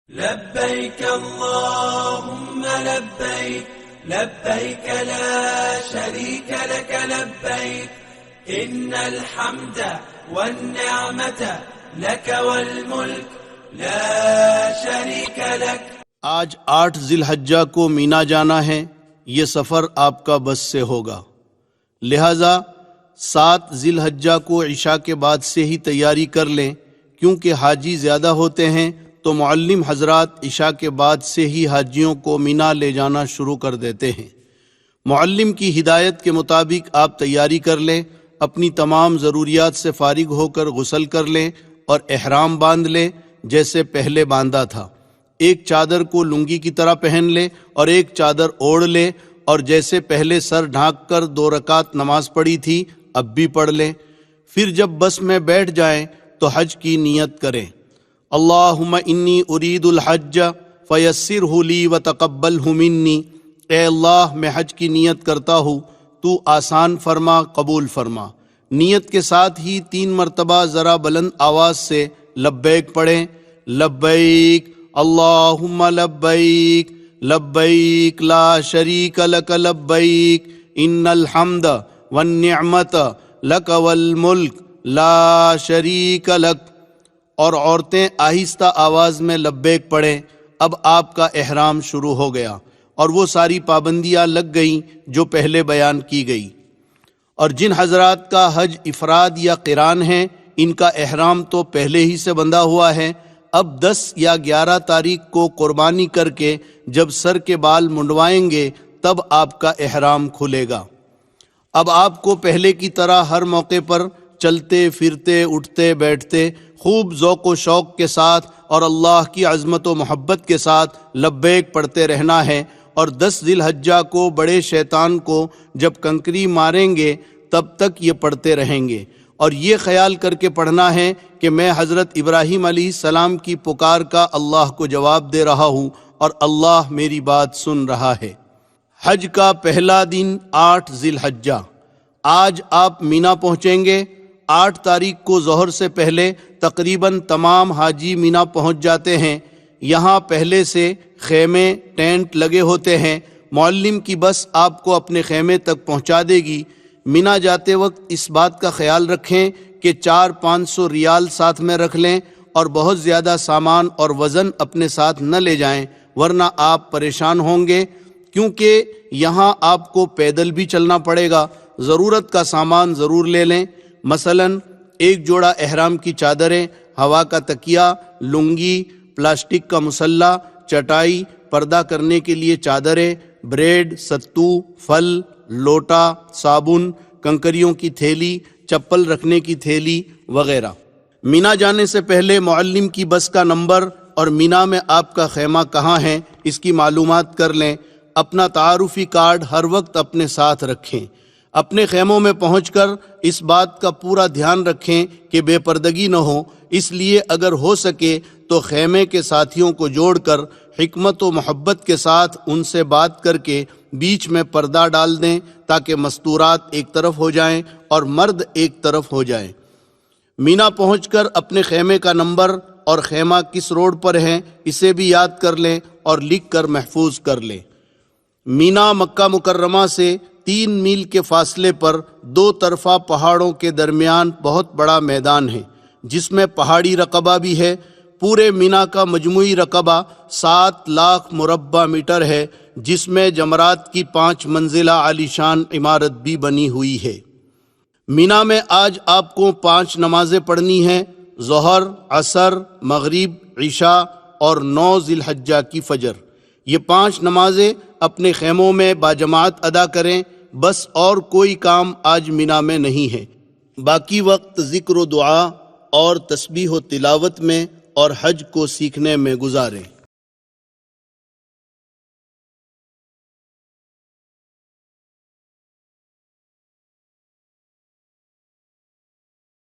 لبيك اللهم لبيك لبيك لا شريك لك لبيك إن الحمد والنعمة لك والملك لا شريك لك۔ آج 8 ذی الحجہ کو مینا جانا ہے، یہ سفر آپ کا بس سے ہوگا، لہذا 7 ذی الحجہ کو عشاء کے بعد سے ہی تیاری کر لیں، کیونکہ حاجی زیادہ ہوتے ہیں تو معلم حضرات عشاء کے بعد سے ہی حاجیوں کو مینا لے جانا شروع کر دیتے ہیں۔ معلم کی ہدایت کے مطابق آپ تیاری کر لیں، اپنی تمام ضروریات سے فارغ ہو کر غسل کر لیں اور احرام باندھ لیں جیسے پہلے باندھا تھا۔ ایک چادر کو لنگی کی طرح پہن لے اور ایک چادر اوڑھ لے، اور جیسے پہلے سر ڈھانک کر 2 رکعت نماز پڑھی تھی اب بھی پڑھ لیں۔ پھر جب بس میں بیٹھ جائیں تو حج کی نیت کریں۔ اللہم انی ارید الحج فیسرہ لی وتقبلہ منی، اے اللہ میں حج کی نیت کرتا ہوں، تو آسان فرما، قبول فرما۔ نیت کے ساتھ ہی 3 مرتبہ ذرا بلند آواز سے لبیک پڑھیں۔ لبیک اللہم لبیک لبیک لا شریک لک لبیک ان الحمد والنعمت لک والملک لا شریک لک۔ اور عورتیں آہستہ آواز میں لبیک پڑھیں۔ اب آپ کا احرام شروع ہو گیا اور وہ ساری پابندیاں لگ گئیں جو پہلے بیان کی گئی۔ اور جن حضرات کا حج افراد یا قران ہے، ان کا احرام تو پہلے ہی سے بندھا ہوا ہے۔ اب 10 یا 11 تاریخ کو قربانی کر کے جب سر کے بال منڈوائیں گے تب آپ کا احرام کھلے گا۔ اب آپ کو پہلے کی طرح ہر موقع پر چلتے پھرتے اٹھتے بیٹھتے خوب ذوق و شوق کے ساتھ اور اللہ کی عظمت و محبت کے ساتھ لبیک پڑھتے رہنا ہے، اور 10 ذی الحجہ کو بڑے شیطان کو جب کنکری ماریں گے تب تک یہ پڑھتے رہیں گے، اور یہ خیال کر کے پڑھنا ہے کہ میں حضرت ابراہیم علیہ السلام کی پکار کا اللہ کو جواب دے رہا ہوں اور اللہ میری بات سن رہا ہے۔ حج کا پہلا دن 8 ذی الحجہ۔ آج آپ مینا پہنچیں گے۔ 8 تاریخ کو ظہر سے پہلے تقریباً تمام حاجی مینا پہنچ جاتے ہیں۔ یہاں پہلے سے خیمے ٹینٹ لگے ہوتے ہیں۔ معلم کی بس آپ کو اپنے خیمے تک پہنچا دے گی۔ مینا جاتے وقت اس بات کا خیال رکھیں کہ 400-500 ریال ساتھ میں رکھ لیں اور بہت زیادہ سامان اور وزن اپنے ساتھ نہ لے جائیں، ورنہ آپ پریشان ہوں گے، کیونکہ یہاں آپ کو پیدل بھی چلنا پڑے گا۔ ضرورت کا سامان ضرور لے لیں، مثلا 1 جوڑا احرام کی چادریں، ہوا کا تکیہ، لنگی، پلاسٹک کا مسلح، چٹائی، پردہ کرنے کے لیے چادریں، بریڈ، ستو، پھل، لوٹا، صابن، کنکریوں کی تھیلی، چپل رکھنے کی تھیلی وغیرہ۔ مینا جانے سے پہلے معلم کی بس کا نمبر اور مینا میں آپ کا خیمہ کہاں ہے اس کی معلومات کر لیں۔ اپنا تعارفی کارڈ ہر وقت اپنے ساتھ رکھیں۔ اپنے خیموں میں پہنچ کر اس بات کا پورا دھیان رکھیں کہ بے پردگی نہ ہو، اس لیے اگر ہو سکے تو خیمے کے ساتھیوں کو جوڑ کر حکمت و محبت کے ساتھ ان سے بات کر کے بیچ میں پردہ ڈال دیں تاکہ مستورات ایک طرف ہو جائیں اور مرد ایک طرف ہو جائیں۔ مینا پہنچ کر اپنے خیمے کا نمبر اور خیمہ کس روڈ پر ہے اسے بھی یاد کر لیں اور لکھ کر محفوظ کر لیں۔ مینا مکہ مکرمہ سے 3 میل کے فاصلے پر 2 طرفہ پہاڑوں کے درمیان بہت بڑا میدان ہے، جس میں پہاڑی رقبہ بھی ہے۔ پورے مینا کا مجموعی رقبہ 7 لاکھ مربع میٹر ہے، جس میں جمرات کی 5 منزلہ عالیشان عمارت بھی بنی ہوئی ہے۔ مینا میں آج آپ کو 5 نمازیں پڑھنی ہیں، ظہر، عصر، مغرب، عشاء اور 9 ذی الحجہ کی فجر۔ یہ 5 نمازیں اپنے خیموں میں باجماعت ادا کریں، بس اور کوئی کام آج مینا میں نہیں ہے۔ باقی وقت ذکر و دعا اور تسبیح و تلاوت میں اور حج کو سیکھنے میں گزاریں۔